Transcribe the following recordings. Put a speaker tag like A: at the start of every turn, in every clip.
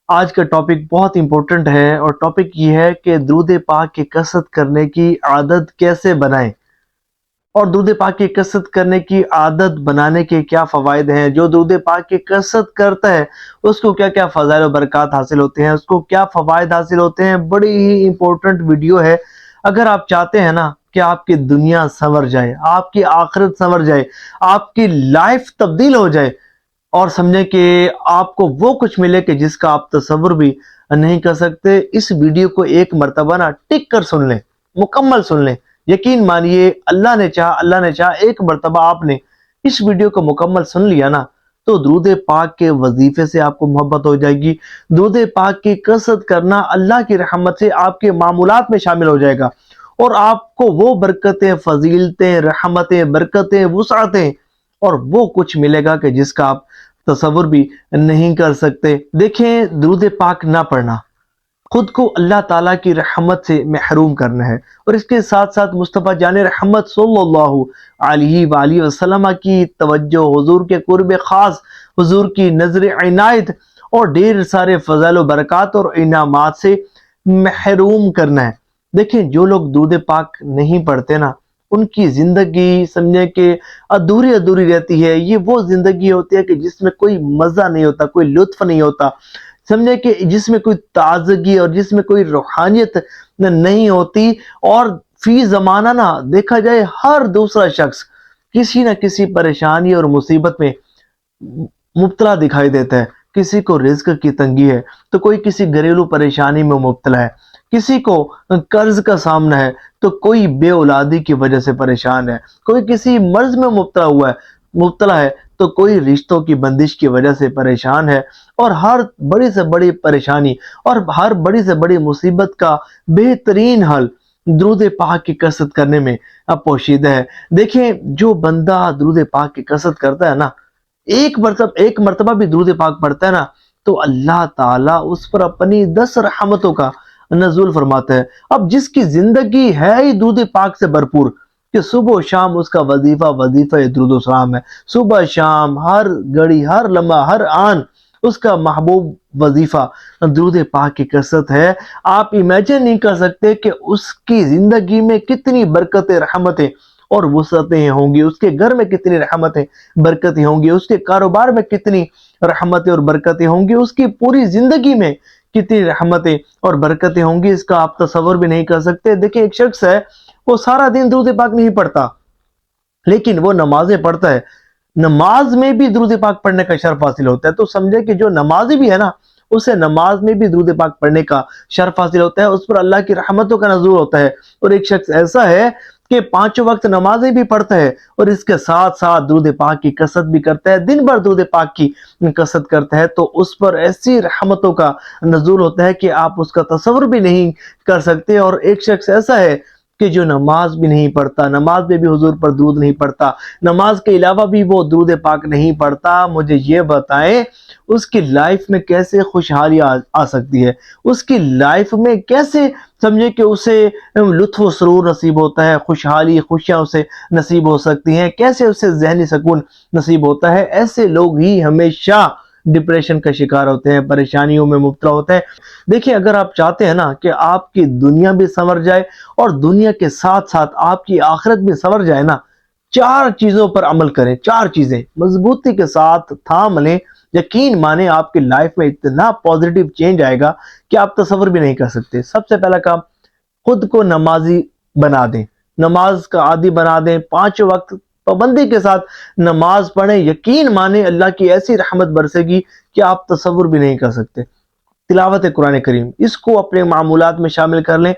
A: آج کا ٹاپک بہت امپورٹنٹ ہے اور ٹاپک یہ ہے کہ درود پاک کی کثرت کرنے کی عادت کیسے بنائیں اور درود پاک کی کثرت کرنے کی عادت بنانے کے کیا فوائد ہیں۔ جو درود پاک کی کثرت کرتا ہے اس کو کیا کیا فضائل و برکات حاصل ہوتے ہیں، اس کو کیا فوائد حاصل ہوتے ہیں۔ بڑی ہی امپورٹنٹ ویڈیو ہے۔ اگر آپ چاہتے ہیں نا کہ آپ کی دنیا سنور جائے، آپ کی آخرت سنور جائے، آپ کی لائف تبدیل ہو جائے اور سمجھیں کہ آپ کو وہ کچھ ملے کہ جس کا آپ تصور بھی نہیں کر سکتے، اس ویڈیو کو ایک مرتبہ نا ٹک کر سن لیں، مکمل سن لیں۔ یقین مانیے اللہ نے چاہا ایک مرتبہ آپ نے اس ویڈیو کو مکمل سن لیا نا تو درود پاک کے وظیفے سے آپ کو محبت ہو جائے گی۔ درود پاک کی کثرت کرنا اللہ کی رحمت سے آپ کے معمولات میں شامل ہو جائے گا اور آپ کو وہ برکتیں، فضیلتیں، رحمتیں، برکتیں، وسعتیں اور وہ کچھ ملے گا کہ جس کا آپ تصور بھی نہیں کر سکتے۔ دیکھیں، درود پاک نہ پڑھنا خود کو اللہ تعالیٰ کی رحمت سے محروم کرنا ہے، اور اس کے ساتھ ساتھ مصطفیٰ جان رحمت صلی اللہ علیہ وآلہ وسلم کی توجہ، حضور کے قرب خاص، حضور کی نظر عنایت اور ڈھیر سارے فضائل و برکات اور انعامات سے محروم کرنا ہے۔ دیکھیں، جو لوگ درود پاک نہیں پڑھتے نا ان کی زندگی سمجھے کہ ادھوری رہتی ہے۔ یہ وہ زندگی ہوتی ہے کہ جس میں کوئی مزہ نہیں ہوتا، کوئی لطف نہیں ہوتا، سمجھے کہ جس میں کوئی تازگی اور جس میں کوئی روحانیت نہیں ہوتی، اور فی زمانہ نا دیکھا جائے ہر دوسرا شخص کسی نہ کسی پریشانی اور مصیبت میں مبتلا دکھائی دیتا ہے۔ کسی کو رزق کی تنگی ہے تو کوئی کسی گھریلو پریشانی میں مبتلا ہے، کسی کو قرض کا سامنا ہے تو کوئی بے اولادی کی وجہ سے پریشان ہے، کوئی کسی مرض میں مبتلا ہے تو کوئی رشتوں کی بندش کی وجہ سے پریشان ہے، اور ہر بڑی سے بڑی پریشانی اور ہر بڑی سے بڑی مصیبت کا بہترین حل درود پاک کی کثرت کرنے میں پوشیدہ ہے۔ دیکھیں، جو بندہ درود پاک کی کثرت کرتا ہے نا، ایک مرتبہ بھی درود پاک پڑھتا ہے نا تو اللہ تعالیٰ اس پر اپنی 10 رحمتوں کا نزول فرماتا ہے۔ اب جس کی زندگی ہے ہی درود پاک سے بھرپور کہ صبح و شام اس کا وظیفہ درود و سلام ہے، صبح شام ہر گھڑی ہر لمحہ ہر آن اس کا محبوب وظیفہ درود پاک کی کثرت ہے۔ آپ امیجن نہیں کر سکتے کہ اس کی زندگی میں کتنی برکتیں، رحمتیں اور وسعتیں ہوں گی، اس کے گھر میں کتنی رحمتیں، برکتیں ہوں گی، اس کے کاروبار میں کتنی رحمتیں اور برکتیں ہوں گی، اس کی پوری زندگی میں کتنی رحمتیں اور برکتیں ہوں گی، اس کا آپ تصور بھی نہیں کر سکتے۔ دیکھیں، ایک شخص ہے وہ سارا دن درود پاک نہیں پڑھتا لیکن وہ نمازیں پڑھتا ہے، نماز میں بھی درود پاک پڑھنے کا شرف حاصل ہوتا ہے۔ تو سمجھے کہ جو نمازی بھی ہے نا اسے نماز میں بھی درود پاک پڑھنے کا شرف حاصل ہوتا ہے، اس پر اللہ کی رحمتوں کا نزول ہوتا ہے۔ اور ایک شخص ایسا ہے کہ 5 وقت نمازیں بھی پڑھتا ہے اور اس کے ساتھ ساتھ درود پاک کی کثرت بھی کرتا ہے، دن بھر درود پاک کی کثرت کرتا ہے، تو اس پر ایسی رحمتوں کا نزول ہوتا ہے کہ آپ اس کا تصور بھی نہیں کر سکتے۔ اور ایک شخص ایسا ہے کہ جو نماز بھی نہیں پڑھتا، نماز میں بھی حضور پر درود نہیں پڑھتا، نماز کے علاوہ بھی وہ درود پاک نہیں پڑھتا۔ مجھے یہ بتائیں اس کی لائف میں کیسے خوشحالی آ سکتی ہے، اس کی لائف میں کیسے سمجھے کہ اسے لطف و سرور نصیب ہوتا ہے، خوشحالی، خوشیاں اسے نصیب ہو سکتی ہیں، کیسے اسے ذہنی سکون نصیب ہوتا ہے۔ ایسے لوگ ہی ہمیشہ ڈپریشن کا شکار ہوتے ہیں، پریشانیوں میں مبتلا ہوتے ہیں۔ دیکھیں، اگر آپ چاہتے ہیں نا کہ آپ کی دنیا بھی سنور جائے اور دنیا کے ساتھ ساتھ آپ کی آخرت بھی سنور جائے نا، 4 چیزوں پر عمل کریں، 4 چیزیں مضبوطی کے ساتھ تھام لیں۔ یقین مانیں آپ کی لائف میں اتنا پازیٹیو چینج آئے گا کہ آپ تصور بھی نہیں کر سکتے۔ سب سے پہلا کام، خود کو نمازی بنا دیں، نماز کا عادی بنا دیں، 5 وقت پابندی کے ساتھ نماز پڑھیں۔ یقین مانیں اللہ کی ایسی رحمت برسے گی کہ آپ تصور بھی نہیں کر سکتے۔ تلاوت قرآن کریم، اس کو اپنے معمولات میں شامل کر لیں۔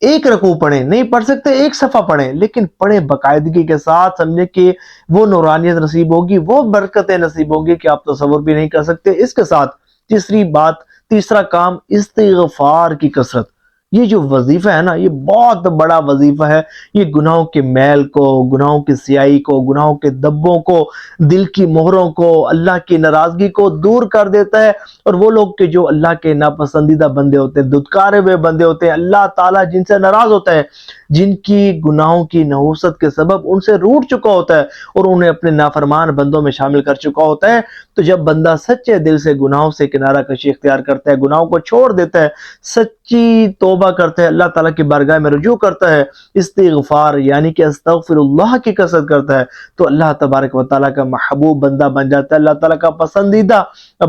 A: 1 رکوع پڑھیں، نہیں پڑھ سکتے 1 صفحہ پڑھیں، لیکن پڑھیں باقاعدگی کے ساتھ، سمجھے کہ وہ نورانیت نصیب ہوگی، وہ برکتیں نصیب ہوگی کہ آپ تصور بھی نہیں کر سکتے۔ اس کے ساتھ تیسرا کام، استغفار کی کثرت۔ یہ جو وظیفہ ہے نا، یہ بہت بڑا وظیفہ ہے. یہ گناہوں کے میل کو، گناہوں کی سیاہی کو، گناہوں کے دبوں کو، دل کی مہروں کو، اللہ کی ناراضگی کو دور کر دیتا ہے. اور وہ لوگ کہ جو اللہ کے ناپسندیدہ بندے ہوتے ہیں، دھتکارے ہوئے بندے ہوتے ہیں، اللہ تعالیٰ جن سے ناراض ہوتا ہے، جن کی گناہوں کی نحوست کے سبب ان سے روٹ چکا ہوتا ہے اور انہیں اپنے نافرمان بندوں میں شامل کر چکا ہوتا ہے، تو جب بندہ سچے دل سے گناہوں سے کنارہ کشی اختیار کرتا ہے، گناہوں کو چھوڑ دیتا ہے، سچی توبہ کرتا ہے، اللہ تعالیٰ کی بارگاہ میں رجوع کرتا ہے، استغفار یعنی کہ استغفر اللہ کی کثرت کرتا ہے، تو اللہ تبارک و تعالیٰ کا محبوب بندہ بن جاتا ہے، اللہ تعالیٰ کا پسندیدہ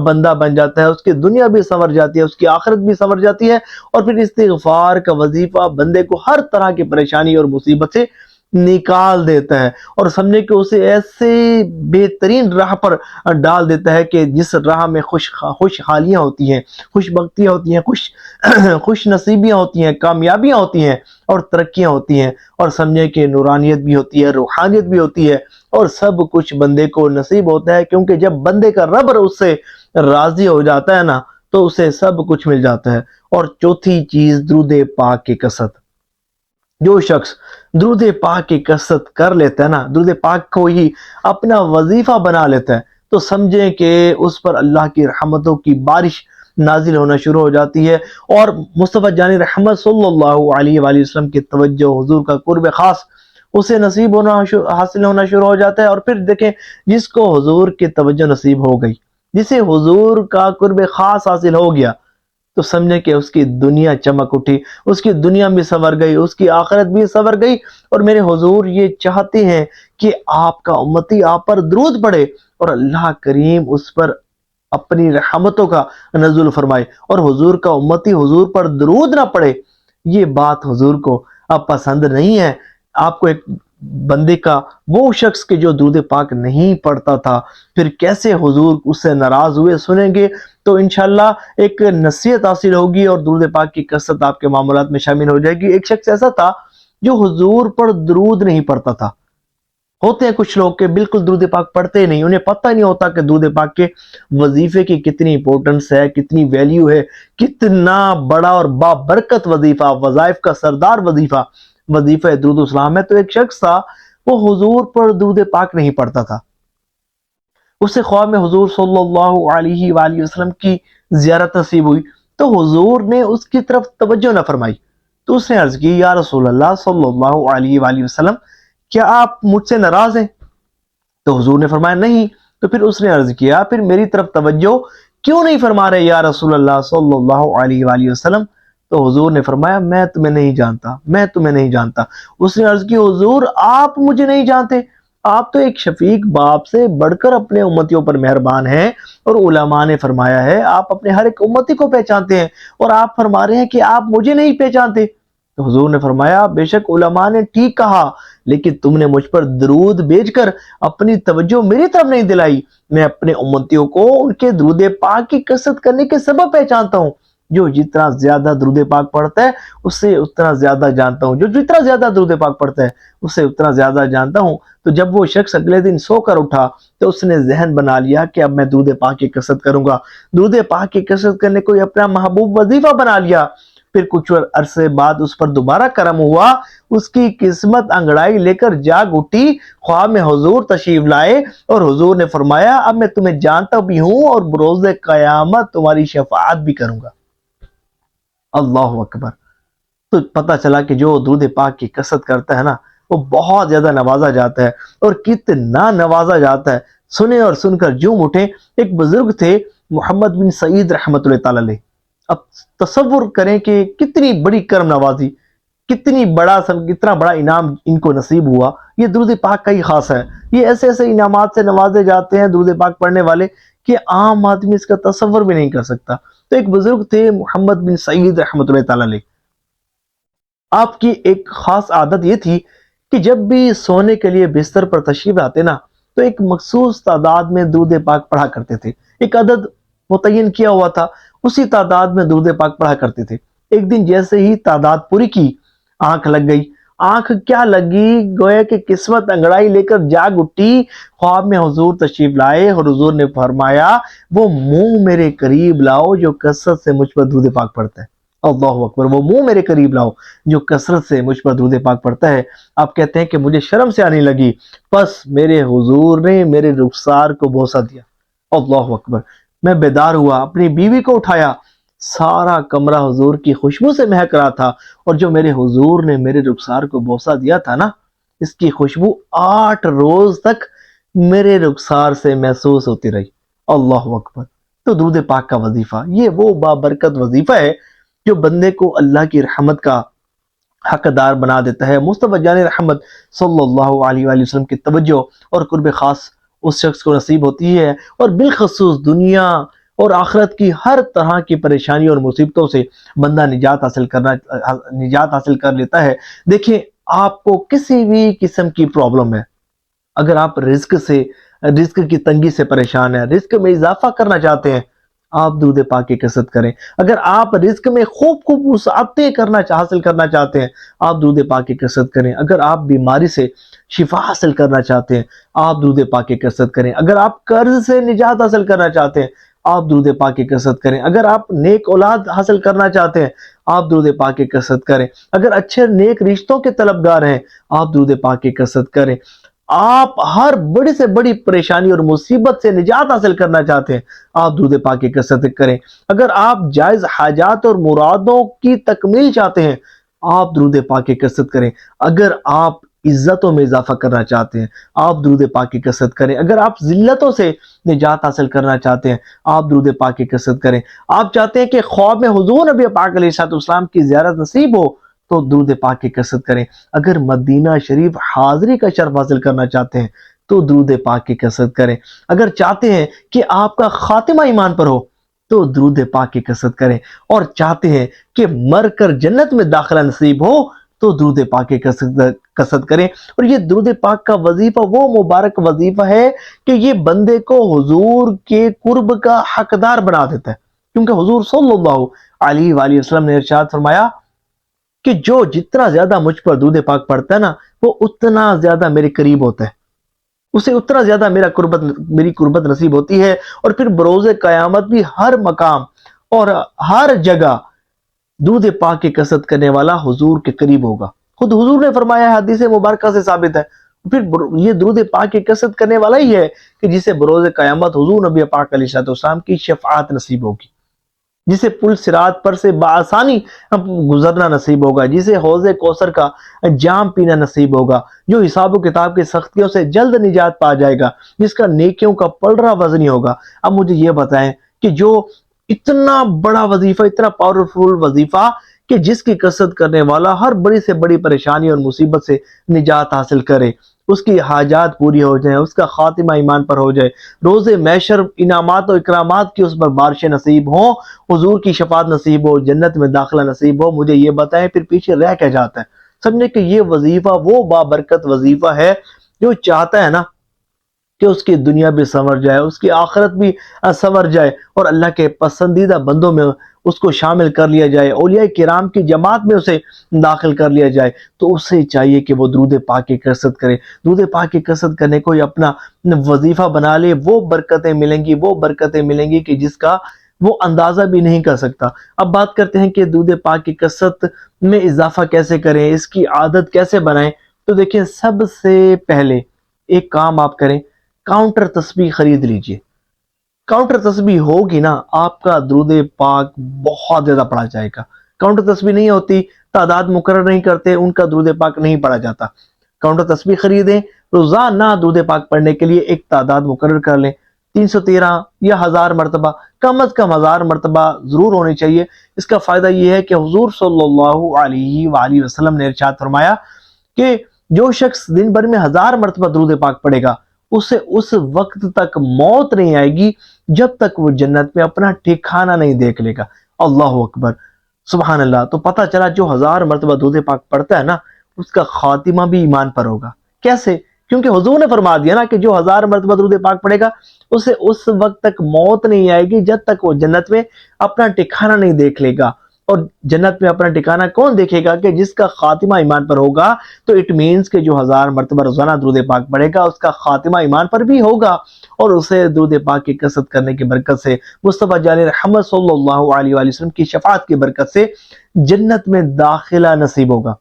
A: بندہ بن جاتا ہے. اس کی دنیا بھی سنور جاتی ہے، اس کی آخرت بھی سنور جاتی ہے. اور پھر استغفار کا وظیفہ بندے کو ہر طرح کی پریشانی اور مصیبت سے نکال دیتا ہے اور سمجھے کہ اسے ایسے بہترین راہ پر ڈال دیتا ہے کہ جس راہ میں خوشحالیاں ہوتی ہیں، خوش بختیاں ہوتی ہیں، خوش نصیبیاں ہوتی ہیں، کامیابیاں ہوتی ہیں اور ترقیاں ہوتی ہیں، اور سمجھے کہ نورانیت بھی ہوتی ہے، روحانیت بھی ہوتی ہے، اور سب کچھ بندے کو نصیب ہوتا ہے. کیونکہ جب بندے کا رب اس سے راضی ہو جاتا ہے نا، تو اسے سب کچھ مل جاتا ہے. اور چوتھی چیز درود پاک کی کثرت. جو شخص درود پاک کی کثرت کر لیتا ہے نا، درود پاک کو ہی اپنا وظیفہ بنا لیتا ہے، تو سمجھیں کہ اس پر اللہ کی رحمتوں کی بارش نازل ہونا شروع ہو جاتی ہے. اور مصطفیٰ جانی رحمت صلی اللہ علیہ وآلہ وسلم کی توجہ، حضور کا قرب خاص اسے نصیب ہونا حاصل ہونا شروع ہو جاتا ہے. اور پھر دیکھیں، جس کو حضور کی توجہ نصیب ہو گئی، جسے حضور کا قرب خاص حاصل ہو گیا، تو سمجھے کہ اس کی دنیا چمک اٹھی، اس کی دنیا بھی سنور گئی، اس کی آخرت بھی سنور گئی. اور میرے حضور یہ چاہتے ہیں کہ آپ کا امتی آپ پر درود پڑے اور اللہ کریم اس پر اپنی رحمتوں کا نزول فرمائے، اور حضور کا امتی حضور پر درود نہ پڑے، یہ بات حضور کو اب پسند نہیں ہے. آپ کو ایک بندے کا، وہ شخص کے جو درود پاک نہیں پڑھتا تھا، پھر کیسے حضور اس سے ناراض ہوئے، سنیں گے تو انشاءاللہ ایک نصیحت حاصل ہوگی اور درود پاک کی کثرت آپ کے معاملات میں شامل ہو جائے گی. ایک شخص ایسا تھا جو حضور پر درود نہیں پڑھتا تھا. ہوتے ہیں کچھ لوگ کہ بالکل درود پاک پڑھتے نہیں، انہیں پتہ نہیں ہوتا کہ درود پاک کے وظیفے کی کتنی امپورٹنس ہے، کتنی ویلیو ہے، کتنا بڑا اور بابرکت وظیفہ، وظائف کا سردار وظیفہ درود السلام ہے. تو ایک شخص تھا، وہ حضور پر درود پاک نہیں پڑھتا تھا. اسے خواب میں حضور صلی اللہ علیہ وآلہ وسلم کی زیارت نصیب ہوئی، تو حضور نے اس کی طرف توجہ نہ فرمائی. تو اس نے عرض کی، یا رسول اللہ صلی اللہ علیہ وآلہ وسلم، کیا آپ مجھ سے ناراض ہیں؟ تو حضور نے فرمایا نہیں. تو پھر اس نے عرض کیا، پھر میری طرف توجہ کیوں نہیں فرما رہے یا رسول اللہ صلی اللہ علیہ وآلہ وسلم؟ تو حضور نے فرمایا، میں تمہیں نہیں جانتا، میں تمہیں نہیں جانتا. اس نے عرض کی، حضور آپ مجھے نہیں جانتے؟ آپ تو ایک شفیق باپ سے بڑھ کر اپنے امتیوں پر مہربان ہیں، اور علماء نے فرمایا ہے آپ اپنے ہر ایک امتی کو پہچانتے ہیں، اور آپ فرما رہے ہیں کہ آپ مجھے نہیں پہچانتے. تو حضور نے فرمایا، بے شک علماء نے ٹھیک کہا، لیکن تم نے مجھ پر درود بھیج کر اپنی توجہ میری طرف نہیں دلائی. میں اپنے امتیوں کو ان کے درود پاک کی کثرت کرنے کے سبب پہچانتا ہوں. جو جتنا زیادہ درود پاک پڑھتا ہے اسے اتنا زیادہ جانتا ہوں، جو جتنا زیادہ درود پاک پڑھتا ہے اسے اتنا زیادہ جانتا ہوں. تو جب وہ شخص اگلے دن سو کر اٹھا تو اس نے ذہن بنا لیا کہ اب میں درود پاک کی کثرت کروں گا. درود پاک کی کثرت کرنے کو اپنا محبوب وظیفہ بنا لیا. پھر کچھ عرصے بعد اس پر دوبارہ کرم ہوا، اس کی قسمت انگڑائی لے کر جاگ اٹھی. خواب میں حضور تشریف لائے اور حضور نے فرمایا، اب میں تمہیں جانتا بھی ہوں اور بروز قیامت تمہاری شفاعت بھی کروں گا. اللہ اکبر. تو پتہ چلا کہ جو درود پاک کی کثرت کرتا ہے نا، وہ بہت زیادہ نوازا جاتا ہے. اور کتنا نوازا جاتا ہے، سنیں اور سن کر جھوم اٹھیں. ایک بزرگ تھے محمد بن سعید رحمۃ اللہ تعالی علیہ. اب تصور کریں کہ کتنی بڑی کرم نوازی، کتنا بڑا انعام ان کو نصیب ہوا. یہ درود پاک کا ہی خاص ہے. یہ ایسے ایسے انعامات سے نوازے جاتے ہیں درود پاک پڑھنے والے کہ عام آدمی اس کا تصور بھی نہیں کر سکتا. تو ایک بزرگ تھے محمد بن سعید رحمۃ اللہ تعالی علیہ. آپ کی ایک خاص عادت یہ تھی کہ جب بھی سونے کے لیے بستر پر تشریف آتے نا، تو ایک مخصوص تعداد میں درود پاک پڑھا کرتے تھے. ایک عدد متعین کیا ہوا تھا، اسی تعداد میں درود پاک پڑھا کرتے تھے. ایک دن جیسے ہی تعداد پوری کی، آنکھ لگ گئی. آنکھ کیا لگی، گویا کہ قسمت انگڑائی لے کر جاگ اٹھی. خواب میں حضور تشریف لائے اور حضور نے فرمایا، وہ منہ میرے قریب لاؤ جو کثرت سے مجھ پر درود پاک پڑھتا ہے. اللہ اکبر, وہ منہ میرے قریب لاؤ جو کثرت سے مجھ پر درود پاک پڑھتا ہے. آپ کہتے ہیں کہ مجھے شرم سے آنے لگی, پس میرے حضور نے میرے رخسار کو بوسہ دیا. اللہ اکبر, میں بیدار ہوا, اپنی بیوی کو اٹھایا, سارا کمرہ حضور کی خوشبو سے مہک رہا تھا, اور جو میرے حضور نے میرے رخسار کو بوسہ دیا تھا نا, اس کی خوشبو 8 روز تک میرے رخسار سے محسوس ہوتی رہی. اللہ اکبر. تو درود پاک کا وظیفہ یہ وہ بابرکت وظیفہ ہے جو بندے کو اللہ کی رحمت کا حقدار بنا دیتا ہے. مصطفیٰ جان رحمت صلی اللہ علیہ وآلہ وسلم کی توجہ اور قرب خاص اس شخص کو نصیب ہوتی ہے, اور بالخصوص دنیا اور آخرت کی ہر طرح کی پریشانی اور مصیبتوں سے بندہ نجات حاصل کر لیتا ہے. دیکھیں, آپ کو کسی بھی قسم کی پرابلم ہے, اگر آپ رزق کی تنگی سے پریشان ہیں, رزق میں اضافہ کرنا چاہتے ہیں, آپ درود پاک کی کثرت کریں. اگر آپ رزق میں خوب وسعتیں حاصل کرنا چاہتے ہیں, آپ درود پاک کی کثرت کریں. اگر آپ بیماری سے شفا حاصل کرنا چاہتے ہیں, آپ درود پاک کی کثرت کریں. اگر آپ قرض سے نجات حاصل کرنا چاہتے ہیں, آپ درود پاک کی کثرت کریں. اگر آپ نیک اولاد حاصل کرنا چاہتے ہیں, آپ درود پاک کی کثرت کریں. اگر اچھے نیک رشتوں کے طلبگار ہیں, آپ درود پاک کی کثرت کریں. آپ ہر بڑی سے بڑی پریشانی اور مصیبت سے نجات حاصل کرنا چاہتے ہیں, آپ درود پاک کی کثرت کریں. اگر آپ جائز حاجات اور مرادوں کی تکمیل چاہتے ہیں, آپ درود پاک کی کثرت کریں. اگر آپ عزتوں میں اضافہ کرنا چاہتے ہیں, آپ درود پاک کی کثرت کریں. اگر آپ ذلتوں سے نجات حاصل کرنا چاہتے ہیں, آپ درود پاک کی کثرت کریں. آپ چاہتے ہیں کہ خواب میں حضور نبی پاک علیہ السلام کی زیارت نصیب ہو, تو درود پاک کی کثرت کریں. اگر مدینہ شریف حاضری کا شرف حاصل کرنا چاہتے ہیں, تو درود پاک کی کثرت کریں. اگر چاہتے ہیں کہ آپ کا خاتمہ ایمان پر ہو, تو درود پاک کی کثرت کریں. اور چاہتے ہیں کہ مر کر جنت میں داخلہ نصیب ہو, تو درود پاک کی کثرت کریں. اور یہ درود پاک کا وظیفہ وہ مبارک وظیفہ ہے کہ یہ بندے کو حضور کے قرب کا حقدار بنا دیتا ہے. کیونکہ حضور صلی اللہ علیہ وآلہ وسلم نے ارشاد فرمایا کہ جو جتنا زیادہ مجھ پر درود پاک پڑھتا ہے نا, وہ اتنا زیادہ میرے قریب ہوتا ہے, اسے اتنا زیادہ میری قربت نصیب ہوتی ہے. اور پھر بروز قیامت بھی ہر مقام اور ہر جگہ درود پاک کی کثرت کرنے والا حضور کے قریب ہوگا. خود حضور نے فرمایا ہے, حدیث مبارکہ سے ثابت ہے. پھر یہ درود پاک کی کثرت کرنے والا ہی ہے کہ جسے بروز قیامت حضور نبی پاک علیہ السلام کی شفاعت نصیب ہوگی, جسے پل صراط پر سے بآسانی گزرنا نصیب ہوگا, جسے حوض کوثر کا جام پینا نصیب ہوگا, جو حساب و کتاب کی سختیوں سے جلد نجات پا جائے گا, جس کا نیکیوں کا پلڑا وزنی ہوگا. اب مجھے یہ بتائیں کہ جو اتنا بڑا وظیفہ, اتنا پاورفل وظیفہ کہ جس کی کثرت کرنے والا ہر بڑی سے بڑی پریشانی اور مصیبت سے نجات حاصل کرے, اس کی حاجات پوری ہو جائیں, اس کا خاتمہ ایمان پر ہو جائے, روز محشر انعامات و اکرامات کی اس پر بارشیں نصیب ہوں, حضور کی شفاعت نصیب ہو, جنت میں داخلہ نصیب ہو. مجھے یہ بتائیں پھر پیچھے رہ کیا جاتا ہے؟ سمجھنے کہ یہ وظیفہ وہ بابرکت وظیفہ ہے جو چاہتا ہے نا کہ اس کی دنیا بھی سنور جائے, اس کی آخرت بھی سنور جائے, اور اللہ کے پسندیدہ بندوں میں اس کو شامل کر لیا جائے, اولیاء کرام کی جماعت میں اسے داخل کر لیا جائے. تو اسے چاہیے کہ وہ درود پاک کی کثرت کرے. درود پاک کی کثرت کرنے کو اپنا وظیفہ بنا لے, وہ برکتیں ملیں گی کہ جس کا وہ اندازہ بھی نہیں کر سکتا. اب بات کرتے ہیں کہ درود پاک کی کثرت میں اضافہ کیسے کریں, اس کی عادت کیسے بنائیں. تو دیکھیں, سب سے پہلے ایک کام آپ کریں, کاؤنٹر تسبیح خرید لیجئے. کاؤنٹر تسبیح ہوگی نا, آپ کا درود پاک بہت زیادہ پڑھا جائے گا. کاؤنٹر تسبیح نہیں ہوتی, تعداد مقرر نہیں کرتے, ان کا درود پاک نہیں پڑھا جاتا. کاؤنٹر تسبیح خریدیں, روزانہ درود پاک پڑھنے کے لیے ایک تعداد مقرر کر لیں, 313 یا 1000 مرتبہ, کم از کم 1000 مرتبہ ضرور ہونی چاہیے. اس کا فائدہ یہ ہے کہ حضور صلی اللہ علیہ وآلہ وسلم نے ارشاد فرمایا کہ جو شخص دن بھر میں 1000 مرتبہ درود پاک پڑھے گا, اسے اس وقت تک موت نہیں آئے گی جب تک وہ جنت میں اپنا ٹھکانہ نہیں دیکھ لے گا. اللہ اکبر, سبحان اللہ. تو پتہ چلا جو 1000 مرتبہ درود پاک پڑھتا ہے نا, اس کا خاتمہ بھی ایمان پر ہوگا. کیسے؟ کیونکہ حضور نے فرما دیا نا کہ جو 1000 مرتبہ درود پاک پڑھے گا, اسے اس وقت تک موت نہیں آئے گی جب تک وہ جنت میں اپنا ٹھکانہ نہیں دیکھ لے گا. اور جنت میں اپنا ٹھکانہ کون دیکھے گا کہ جس کا خاتمہ ایمان پر ہوگا، تو اٹ مینس کہ جو 1000 مرتبہ روزانہ درود پاک پڑھے گا اس کا خاتمہ ایمان پر بھی ہوگا، اور اسے درود پاک کی کثرت کرنے کی برکت سے، مصطفیٰ جان رحمت صلی اللہ علیہ وآلہ وسلم کی شفاعت کی برکت سے جنت میں داخلہ نصیب ہوگا۔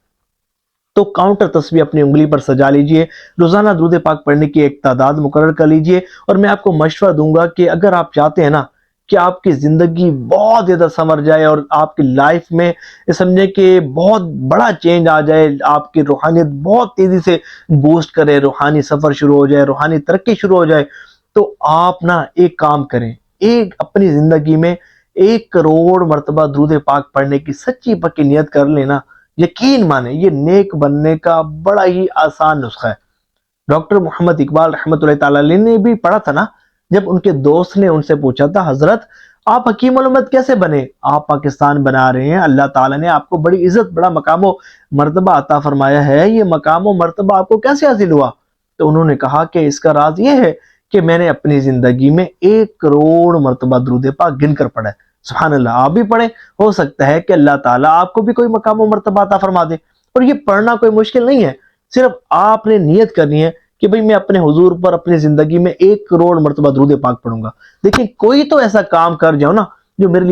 A: تو کاؤنٹر تسبیح اپنی انگلی پر سجا لیجئے، روزانہ درود پاک پڑھنے کی ایک تعداد مقرر کر لیجئے، اور میں آپ کو مشورہ دوں گا کہ اگر آپ چاہتے ہیں نا کہ آپ کی زندگی بہت زیادہ سنور جائے اور آپ کی لائف میں سمجھے کہ بہت بڑا چینج آ جائے، آپ کی روحانیت بہت تیزی سے بوسٹ کرے، روحانی سفر شروع ہو جائے، روحانی ترقی شروع ہو جائے، تو آپ نا ایک کام کریں، ایک اپنی زندگی میں 1 کروڑ مرتبہ درود پاک پڑھنے کی سچی پکی نیت کر لینا۔ یقین مانیں یہ نیک بننے کا بڑا ہی آسان نسخہ ہے۔ ڈاکٹر محمد اقبال رحمۃ اللہ تعالی علیہ نے بھی پڑھا تھا نا، جب ان کے دوست نے ان سے پوچھا تھا، حضرت آپ حکیم الامت کیسے بنے؟ آپ پاکستان بنا رہے ہیں، اللہ تعالیٰ نے آپ کو بڑی عزت، بڑا مقام و مرتبہ عطا فرمایا ہے، یہ مقام و مرتبہ آپ کو کیسے حاصل ہوا؟ تو انہوں نے کہا کہ اس کا راز یہ ہے کہ میں نے اپنی زندگی میں 1 کروڑ مرتبہ درود پاک گن کر پڑھا ہے۔ سبحان اللہ، آپ بھی پڑھیں، ہو سکتا ہے کہ اللہ تعالیٰ آپ کو بھی کوئی مقام و مرتبہ عطا فرما دے۔ اور یہ پڑھنا کوئی مشکل نہیں ہے، صرف آپ نے نیت کرنی ہے کہ بھئی میں اپنے حضور پر اپنی زندگی میں 1 کروڑ مرتبہ درود پاک پڑھوں گا۔ دیکھیں کوئی تو ایسا کام کر جاؤ نا جو میرے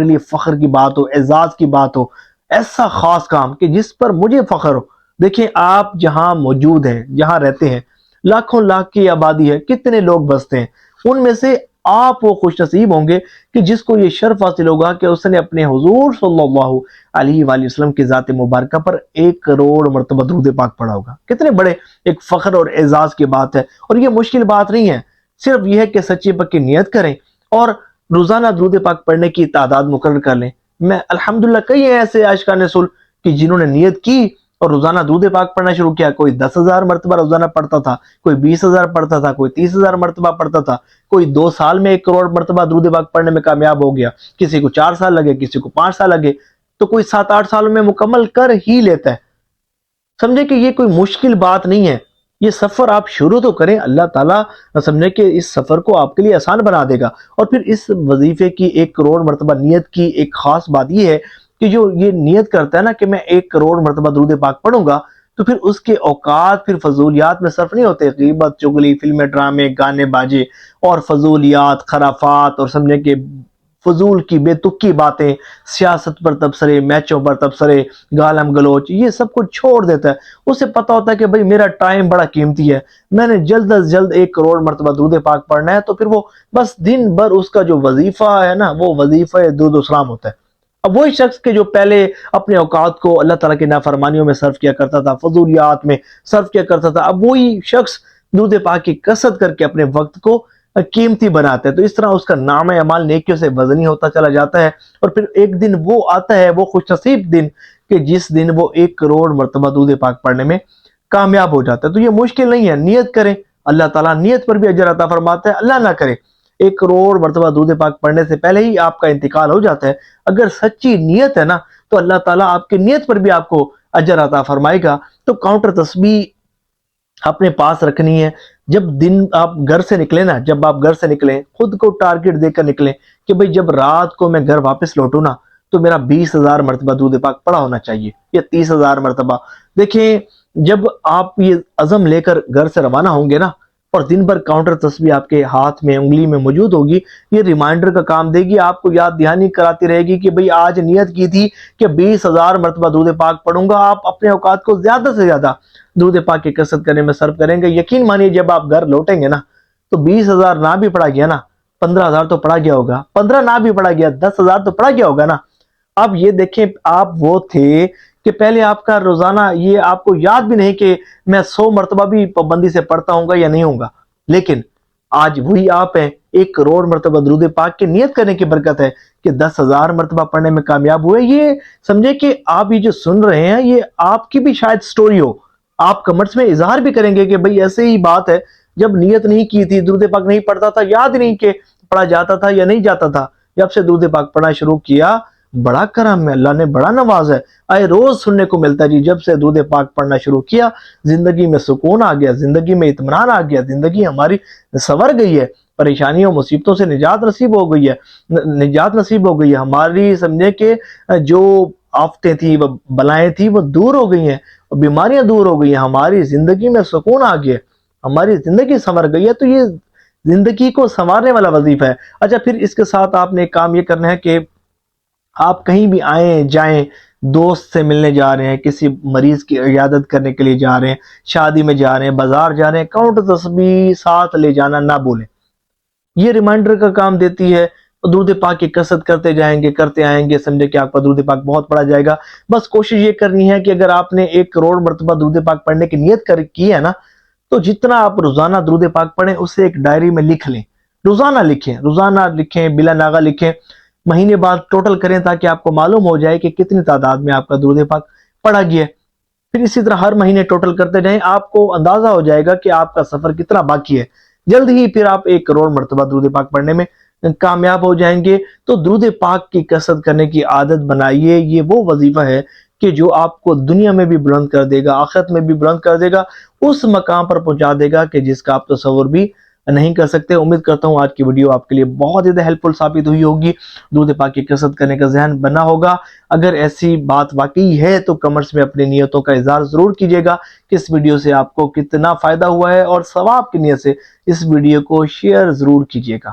A: لیے فخر کی بات ہو، اعزاز کی بات ہو، ایسا خاص کام کہ جس پر مجھے فخر ہو۔ دیکھیں آپ جہاں موجود ہیں، جہاں رہتے ہیں، لاکھوں لاکھ کی آبادی ہے، کتنے لوگ بستے ہیں، ان میں سے آپ وہ خوش نصیب ہوں گے کہ جس کو یہ شرف حاصل ہوگا کہ اس نے اپنے حضور صلی اللہ علیہ وآلہ وسلم کی ذات مبارکہ پر 1 کروڑ مرتبہ درود پاک پڑھا ہوگا۔ کتنے بڑے ایک فخر اور اعزاز کی بات ہے، اور یہ مشکل بات نہیں ہے، صرف یہ ہے کہ سچی پکی نیت کریں اور روزانہ درود پاک پڑھنے کی تعداد مقرر کر لیں۔ میں الحمدللہ کئی ایسے عاشقان رسول کہ جنہوں نے نیت کی اور روزانہ درود پاک پڑھنا شروع کیا، کوئی 10,000 مرتبہ روزانہ پڑھتا تھا، کوئی 20,000 پڑھتا تھا، کوئی 30,000 مرتبہ پڑھتا تھا، کوئی 2 سال میں 1 کروڑ مرتبہ درود پاک پڑھنے میں کامیاب ہو گیا، کسی کو 4 سال لگے، کسی کو 5 سال لگے، تو کوئی 7-8 سالوں میں مکمل کر ہی لیتا ہے۔ سمجھے کہ یہ کوئی مشکل بات نہیں ہے، یہ سفر آپ شروع تو کریں، اللہ تعالیٰ سمجھے کہ اس سفر کو آپ کے لیے آسان بنا دے گا۔ اور پھر اس وظیفے کی 1 کروڑ مرتبہ نیت کی ایک خاص بات یہ ہے کہ جو یہ نیت کرتا ہے نا کہ میں 1 کروڑ مرتبہ درود پاک پڑھوں گا، تو پھر اس کے اوقات پھر فضولیات میں صرف نہیں ہوتے، غیبت، چغلی، فلمیں، ڈرامے، گانے باجے اور فضولیات، خرافات، اور سمجھے کہ فضول کی بے تکی باتیں، سیاست پر تبصرے، میچوں پر تبصرے، گالم گلوچ، یہ سب کچھ چھوڑ دیتا ہے۔ اسے پتہ ہوتا ہے کہ بھئی میرا ٹائم بڑا قیمتی ہے، میں نے جلد از جلد 1 کروڑ مرتبہ درود پاک پڑھنا ہے، تو پھر وہ بس دن بھر اس کا جو وظیفہ ہے نا، وہ وظیفہ درود و سلام ہوتا ہے۔ اب وہی شخص کہ جو پہلے اپنے اوقات کو اللہ تعالیٰ کی نافرمانیوں میں صرف کیا کرتا تھا، فضولیات میں صرف کیا کرتا تھا، اب وہی شخص درود پاک کی کثرت کر کے اپنے وقت کو قیمتی بناتا ہے، تو اس طرح اس کا نام اعمال نیکیوں سے وزنی ہوتا چلا جاتا ہے۔ اور پھر ایک دن وہ آتا ہے، وہ خوش نصیب دن کہ جس دن وہ 1 کروڑ مرتبہ درود پاک پڑھنے میں کامیاب ہو جاتا ہے۔ تو یہ مشکل نہیں ہے، نیت کریں، اللہ تعالیٰ نیت پر بھی اجر عطا فرماتا ہے۔ اللہ نہ کرے 1 کروڑ مرتبہ درود پاک پڑھنے سے پہلے ہی آپ کا انتقال ہو جاتا ہے، اگر سچی نیت ہے نا تو اللہ تعالیٰ آپ کی نیت پر بھی آپ کو اجر عطا فرمائے گا۔ تو کاؤنٹر تسبیح اپنے پاس رکھنی ہے۔ جب دن آپ گھر سے نکلیں نا، جب آپ گھر سے نکلیں، خود کو ٹارگٹ دے کر نکلیں کہ بھئی جب رات کو میں گھر واپس لوٹوں نا تو میرا 20,000 مرتبہ درود پاک پڑھا ہونا چاہیے، یا 30,000 مرتبہ۔ دیکھیں جب آپ یہ عزم لے کر گھر سے روانہ ہوں گے نا، اور دن بھر کاؤنٹر تسبیح آپ کے ہاتھ میں، انگلی میں موجود ہوگی، یہ ریمائنڈر کا کام دے گی، آپ کو یاد دہانی کراتی رہے گی کہ بھئی آج نیت کی تھی کہ 20,000 مرتبہ درود پاک پڑھوں گا۔ آپ اپنے اوقات کو زیادہ سے زیادہ درود پاک کی کثرت کرنے میں صرف کریں گے۔ یقین مانیے جب آپ گھر لوٹیں گے نا تو 20,000 نہ بھی پڑھا گیا نا، 15,000 تو پڑھا گیا ہوگا، 15 نہ بھی پڑھا گیا، 10,000 تو پڑھا گیا ہوگا نا۔ اب یہ دیکھیں آپ وہ تھے کہ پہلے آپ کا روزانہ یہ آپ کو یاد بھی نہیں کہ میں 100 مرتبہ بھی پابندی سے پڑھتا ہوں گا یا نہیں ہوں گا، لیکن آج وہی آپ ہیں 1 کروڑ مرتبہ درود پاک کی نیت کرنے کی برکت ہے کہ 10,000 مرتبہ پڑھنے میں کامیاب ہوئے۔ یہ سمجھے کہ آپ یہ جو سن رہے ہیں یہ آپ کی بھی شاید سٹوری ہو، آپ کمنٹس میں اظہار بھی کریں گے کہ بھئی ایسے ہی بات ہے، جب نیت نہیں کی تھی، درود پاک نہیں پڑھتا تھا، یاد نہیں کہ پڑھا جاتا تھا یا نہیں جاتا تھا، جب سے درود پاک پڑھنا شروع کیا بڑا کرم ہے، اللہ نے بڑا نواز ہے، آئے روز سننے کو ملتا ہے جی جب سے درود پاک پڑھنا شروع کیا زندگی میں سکون آ گیا، زندگی میں اطمینان آ گیا، زندگی ہماری سنور گئی ہے۔ پریشانیوں مصیبتوں سے نجات نصیب ہو گئی ہے ہماری سمجھے کہ جو آفتیں تھی وہ بلائیں تھی وہ دور ہو گئی ہیں، بیماریاں دور ہو گئی ہیں، ہماری زندگی میں سکون آ گیا ہے، ہماری زندگی سنور گئی ہے۔ تو یہ زندگی کو سنوارنے والا وظیفہ ہے۔ اچھا، پھر اس کے ساتھ آپ نے ایک کام یہ کرنا ہے کہ آپ کہیں بھی آئیں جائیں، دوست سے ملنے جا رہے ہیں، کسی مریض کی عیادت کرنے کے لیے جا رہے ہیں، شادی میں جا رہے ہیں، بازار جا رہے ہیں، کاؤنٹ تسبیح ساتھ لے جانا نہ بولیں۔ یہ ریمائنڈر کا کام دیتی ہے۔ درود پاک کی کثرت کرتے جائیں گے، کرتے آئیں گے، سمجھے کہ آپ کا درود پاک بہت پڑا جائے گا۔ بس کوشش یہ کرنی ہے کہ اگر آپ نے 1 کروڑ مرتبہ درود پاک پڑھنے کی نیت کی ہے نا، تو جتنا آپ روزانہ درود پاک پڑھیں اسے ایک ڈائری میں لکھ لیں، روزانہ لکھیں، بلا ناغہ لکھیں، مہینے بعد ٹوٹل کریں تاکہ آپ کو معلوم ہو جائے کہ کتنی تعداد میں آپ کا درود پاک پڑھا گیا ہے۔ پھر اسی طرح ہر مہینے ٹوٹل کرتے جائیں، آپ کو اندازہ ہو جائے گا کہ آپ کا سفر کتنا باقی ہے۔ جلد ہی پھر آپ 1 کروڑ مرتبہ درود پاک پڑھنے میں کامیاب ہو جائیں گے۔ تو درود پاک کی کثرت کرنے کی عادت بنائیے۔ یہ وہ وظیفہ ہے کہ جو آپ کو دنیا میں بھی بلند کر دے گا، آخرت میں بھی بلند کر دے گا، اس مقام پر پہنچا دے گا کہ جس کا آپ تصور بھی نہیں کر سکتے۔ امید کرتا ہوں آج کی ویڈیو آپ کے لیے بہت زیادہ ہیلپ فل ثابت ہوئی ہوگی، درود پاک کی کثرت کرنے کا ذہن بنا ہوگا۔ اگر ایسی بات واقعی ہے تو کمنٹس میں اپنی نیتوں کا اظہار ضرور کیجیے گا کہ اس ویڈیو سے آپ کو کتنا فائدہ ہوا ہے، اور ثواب کی نیت سے اس ویڈیو کو شیئر ضرور کیجیے گا۔